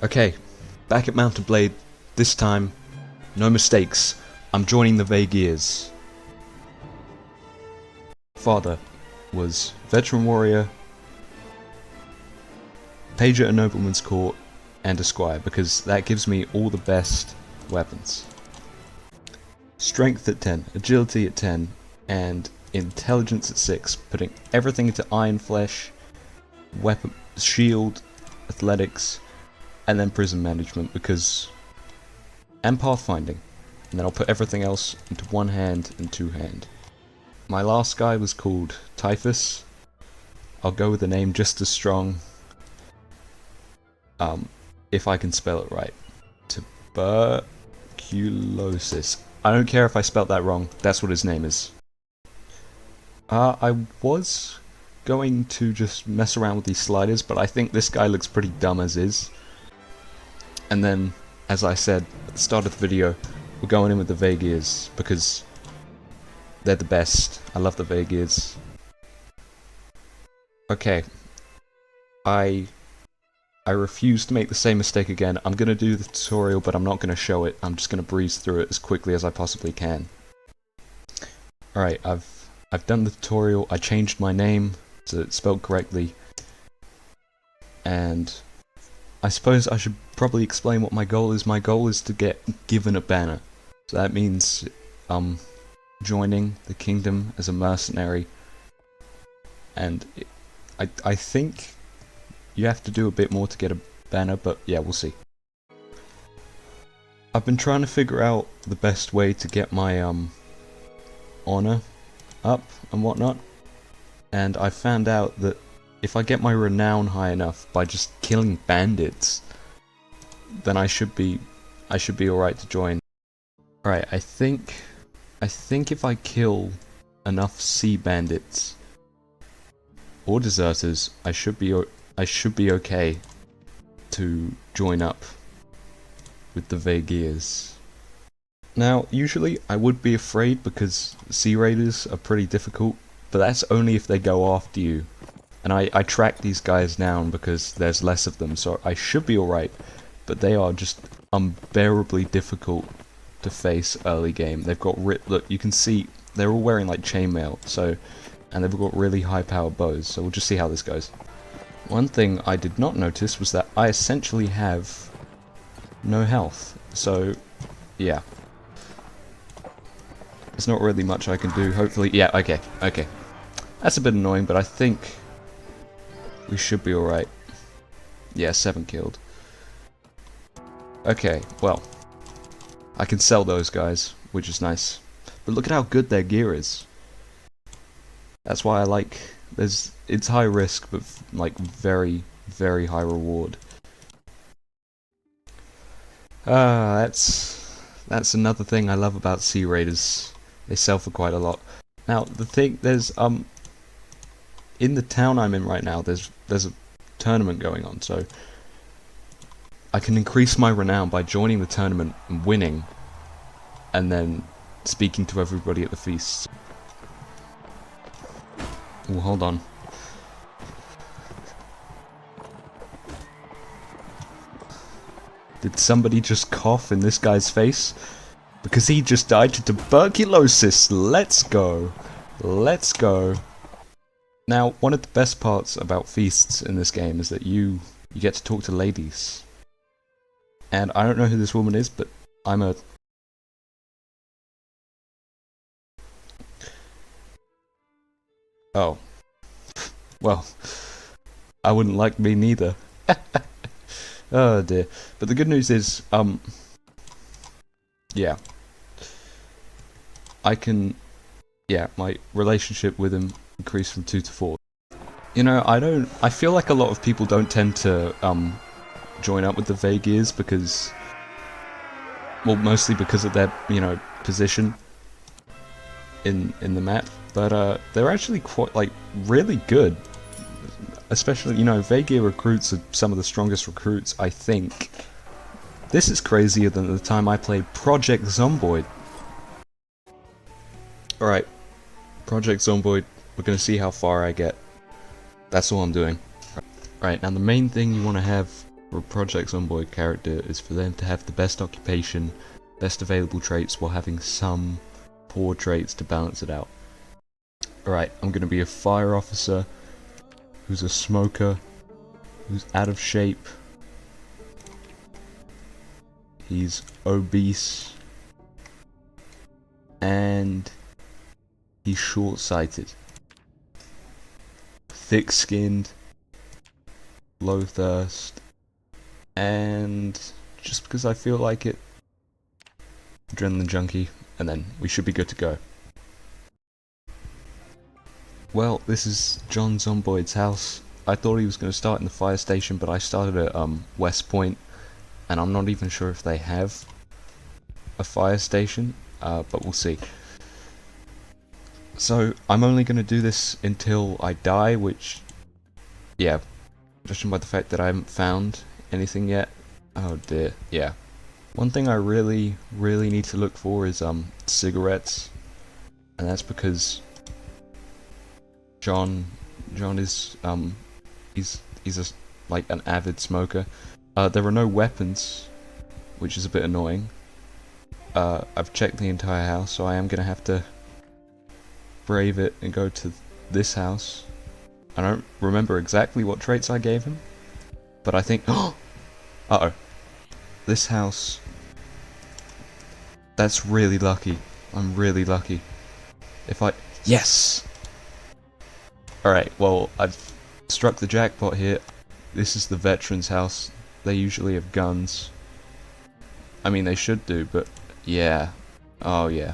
Okay, back at Mountain Blade. This time, no mistakes. I'm joining the Vaegirs. Father was veteran warrior, page at a nobleman's court, and a squire, because that gives me all the best weapons. Strength at 10, agility at 10, and intelligence at 6, putting everything into iron flesh, weapon, shield, athletics, and then prison management, and pathfinding. And then I'll put everything else into one hand and two hand. My last guy was called Typhus. I'll go with a name just as strong, if I can spell it right. Tuberculosis. I don't care if I spelt that wrong, that's what his name is. I was going to just mess around with these sliders, but I think this guy looks pretty dumb as is. And then, as I said at the start of the video, we're going in with the Vaegirs, because they're the best. I love the Vaegirs. Okay. I refuse to make the same mistake again. I'm going to do the tutorial, but I'm not going to show it. I'm just going to breeze through it as quickly as I possibly can. Alright, I've done the tutorial. I changed my name so it's spelled correctly. And I suppose I should probably explain what my goal is. My goal is to get given a banner. So that means joining the kingdom as a mercenary. And I think you have to do a bit more to get a banner, but yeah, we'll see. I've been trying to figure out the best way to get my honor up and whatnot, and I found out that if I get my renown high enough by just killing bandits, then I should be alright to join. Alright, I think if I kill enough sea bandits or deserters, I should be okay to join up with the Vaegirs. Now, usually I would be afraid because sea raiders are pretty difficult, but that's only if they go after you. And I track these guys down because there's less of them, so I should be alright, but they are just unbearably difficult to face early game. They've got look, you can see they're all wearing like chainmail, and they've got really high powered bows, so we'll just see how this goes. One thing I did not notice was that I essentially have no health, so yeah. There's not really much I can do, hopefully. Yeah, okay. That's a bit annoying, but I think we should be alright. Yeah, 7 killed. Okay, well, I can sell those guys, which is nice. But look at how good their gear is. That's why I like... it's high risk, but like very, very high reward. That's another thing I love about sea raiders. They sell for quite a lot. Now the thing, there's in the town I'm in right now, there's a tournament going on, so I can increase my renown by joining the tournament and winning, and then speaking to everybody at the feast. Oh, hold on. Did somebody just cough in this guy's face? Because he just died to tuberculosis. Let's go. Let's go. Now, one of the best parts about feasts in this game is that you get to talk to ladies. And I don't know who this woman is, but I'm a... Oh. Well, I wouldn't like me neither. Oh dear. But the good news is, yeah. My relationship with him increased from 2 to 4. You know, I feel like a lot of people don't tend to, join up with the Vaegirs because, well, mostly because of their, position in the map. But, they're actually quite, like, really good. Especially, Vaegir recruits are some of the strongest recruits, I think. This is crazier than the time I played Project Zomboid. Alright, Project Zomboid, we're gonna see how far I get. That's all I'm doing. Right, now the main thing you want to have for a Project Zomboid character is for them to have the best occupation, best available traits, while having some poor traits to balance it out. Alright, I'm gonna be a fire officer who's a smoker, who's out of shape, he's obese, and he's short-sighted, thick-skinned, low thirst, and just because I feel like it, adrenaline junkie, and then we should be good to go. Well, this is John Zomboid's house. I thought he was going to start in the fire station, but I started at West Point, and I'm not even sure if they have a fire station, but we'll see. So, I'm only going to do this until I die, which, yeah, judging by the fact that I haven't found anything yet. Oh dear, yeah. One thing I really need to look for is cigarettes, and that's because John is he's like an avid smoker. There are no weapons, which is a bit annoying. I've checked the entire house, so I am gonna have to brave it and go to this house. I don't remember exactly what traits I gave him, but I think uh-oh. This house, that's really lucky. I'm really lucky. Yes! Alright, well, I've struck the jackpot here. This is the veteran's house. They usually have guns. I mean, they should do, but yeah. Oh yeah.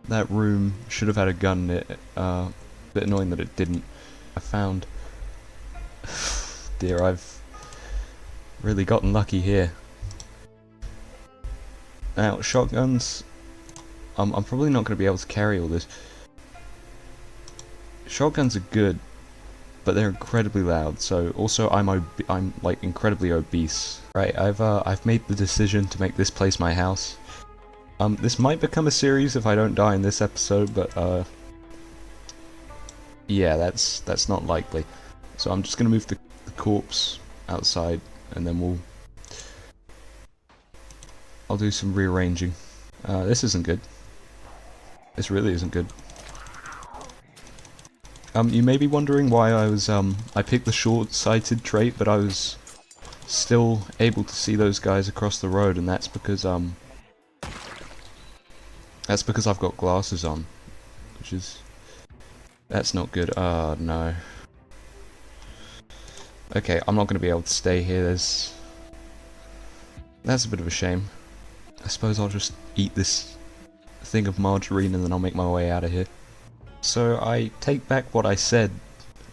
That room should have had a gun in it. Bit annoying that it didn't. I found... Dear, I've really gotten lucky here. Now, shotguns... I'm probably not going to be able to carry all this. Shotguns are good, but they're incredibly loud. So also I'm like incredibly obese. Right, I've made the decision to make this place my house. This might become a series if I don't die in this episode, but yeah, that's not likely. So I'm just gonna move the corpse outside, and then I'll do some rearranging. This isn't good. This really isn't good. You may be wondering why I picked the short-sighted trait, but I was still able to see those guys across the road, and that's because I've got glasses on, that's not good. Oh no. Okay, I'm not going to be able to stay here. That's a bit of a shame. I suppose I'll just eat this thing of margarine and then I'll make my way out of here. So I take back what I said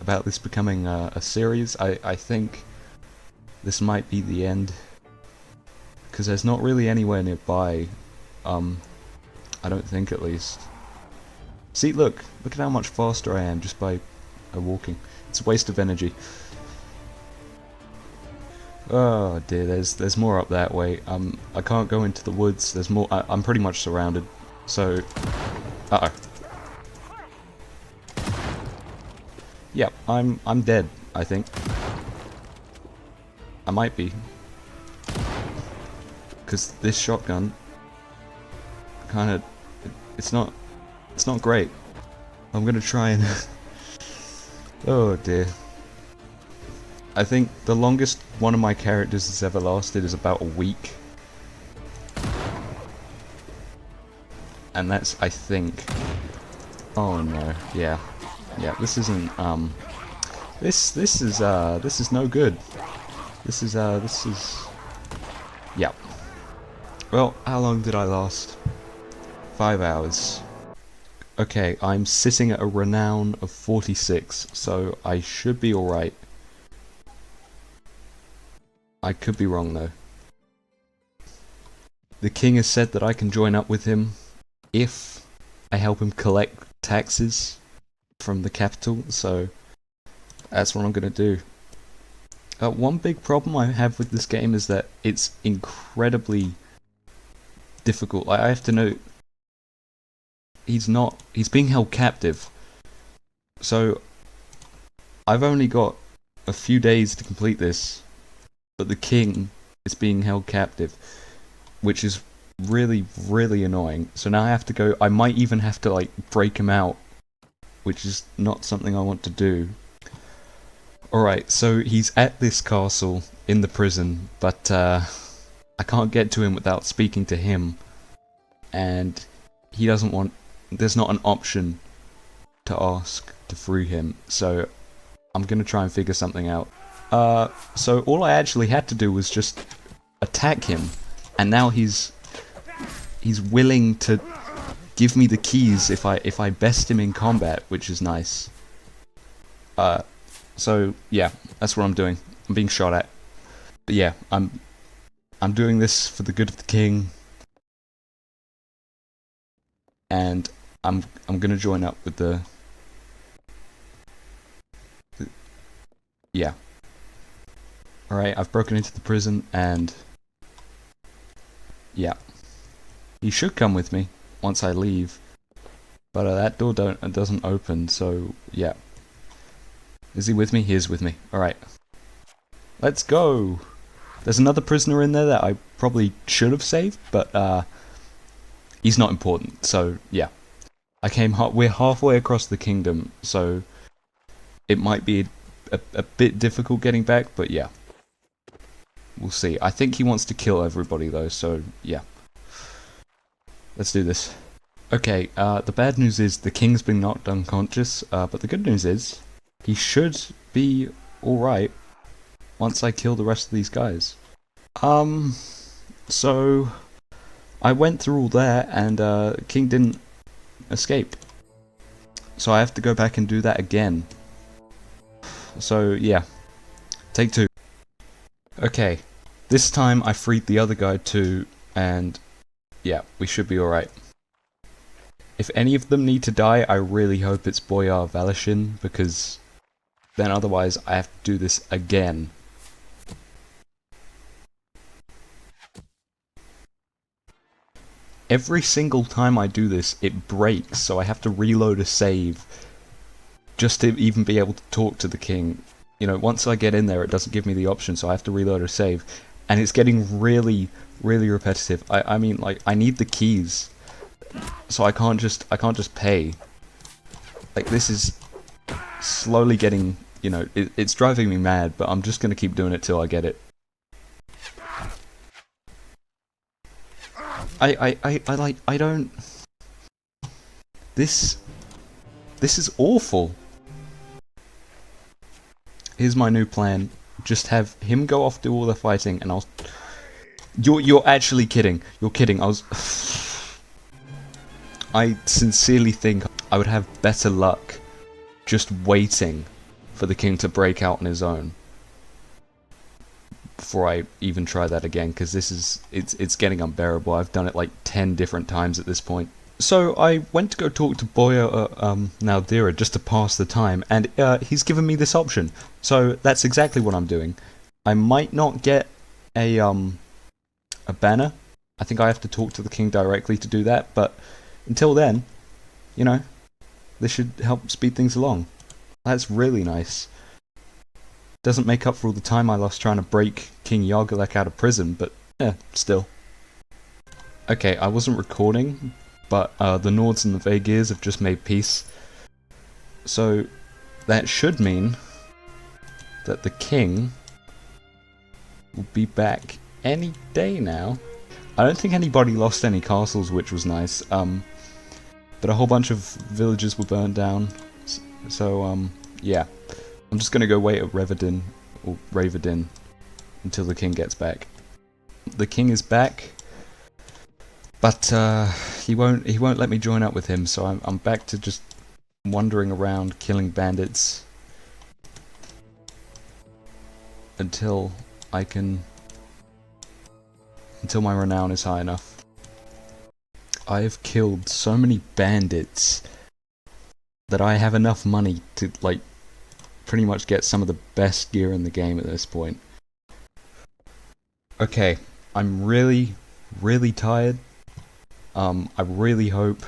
about this becoming a series. I think this might be the end, because there's not really anywhere nearby. I don't think, at least. See, look at how much faster I am just by walking. It's a waste of energy. Oh dear, there's more up that way. I can't go into the woods. There's more. I'm pretty much surrounded. So, uh-oh. Yep, I'm dead, I think. I might be. Because this shotgun kinda it's not great. I'm gonna try and oh dear. I think the longest one of my characters has ever lasted is about a week. And that's, I think... Oh no, yeah. Yeah, this isn't, this is no good. This is, yeah. Well, how long did I last? 5 hours. Okay, I'm sitting at a renown of 46, so I should be alright. I could be wrong though. The king has said that I can join up with him if I help him collect taxes from the capital, so that's what I'm gonna do. One big problem I have with this game is that it's incredibly difficult. I have to note, he's being held captive, so I've only got a few days to complete this, but the king is being held captive, which is really, really annoying. So now I have to go, I might even have to like break him out, which is not something I want to do. Alright, so he's at this castle in the prison, but I can't get to him without speaking to him, and he doesn't want, there's not an option to ask to free him, so I'm gonna try and figure something out. So all I actually had to do was just attack him, and now he's willing to give me the keys if I best him in combat, which is nice. So yeah, that's what I'm doing. I'm being shot at. But yeah, I'm doing this for the good of the king, and I'm gonna join up with the yeah. Alright, I've broken into the prison, and yeah. He should come with me once I leave, but that door doesn't open, so yeah. Is he with me? He is with me. Alright. Let's go! There's another prisoner in there that I probably should have saved, but he's not important, so yeah. We're halfway across the kingdom, so it might be a bit difficult getting back, but yeah. We'll see. I think he wants to kill everybody though, so yeah. Let's do this. Okay, the bad news is the king's been knocked unconscious, but the good news is he should be alright once I kill the rest of these guys. So I went through all that, and king didn't escape. So I have to go back and do that again. So yeah, take two. Okay, this time I freed the other guy too, and yeah, we should be alright. If any of them need to die, I really hope it's Boyar Valashin, because then otherwise I have to do this again. Every single time I do this, it breaks, so I have to reload a save just to even be able to talk to the king. You know, once I get in there, it doesn't give me the option, so I have to reload a save. And it's getting really, really repetitive. I mean, like, I need the keys, so I can't just pay. Like, this is slowly getting, you know, it's driving me mad, but I'm just gonna keep doing it till I get it. I don't... This is awful. Here's my new plan. Just have him go off, do all the fighting, and I'll... You're actually kidding. You're kidding. I sincerely think I would have better luck just waiting for the king to break out on his own before I even try that again, because this is... It's getting unbearable. I've done it like 10 different times at this point. So I went to go talk to Boyar Naldira just to pass the time, and he's given me this option. So that's exactly what I'm doing. I might not get a banner. I think I have to talk to the king directly to do that, but until then, you know, this should help speed things along. That's really nice. Doesn't make up for all the time I lost trying to break King Yargalek out of prison, but yeah, still. Okay, I wasn't recording, but the Nords and the Vaegirs have just made peace. So that should mean that the king will be back any day now. I don't think anybody lost any castles, which was nice. But a whole bunch of villages were burned down. So yeah. I'm just gonna go wait at Reverdin, or Raverdin, until the king gets back. The king is back, but he won't let me join up with him, so I'm back to just wandering around killing bandits until my renown is high enough. I have killed so many bandits that I have enough money to like pretty much get some of the best gear in the game at this point. Okay, I'm really, really tired. I really hope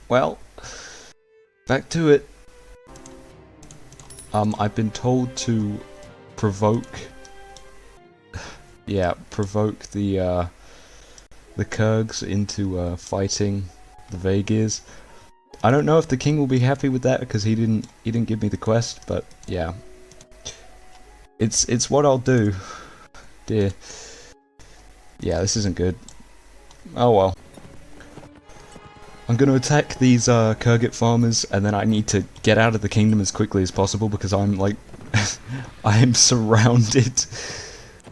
Well, back to it. I've been told to provoke... yeah, provoke the Kurgs into fighting the Vaegirs. I don't know if the king will be happy with that because he didn't give me the quest, but yeah. It's what I'll do. Dear. Yeah, this isn't good. Oh well. I'm gonna attack these Kurgit farmers, and then I need to get out of the kingdom as quickly as possible because I'm like... I am surrounded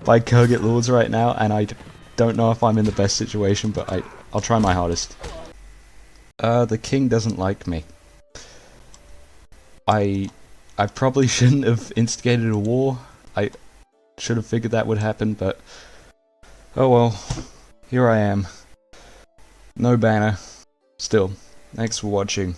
by Kurgit lords right now, and I don't know if I'm in the best situation, but I'll try my hardest. The king doesn't like me. I probably shouldn't have instigated a war. I should have figured that would happen, but... oh well. Here I am. No banner. Still, thanks for watching.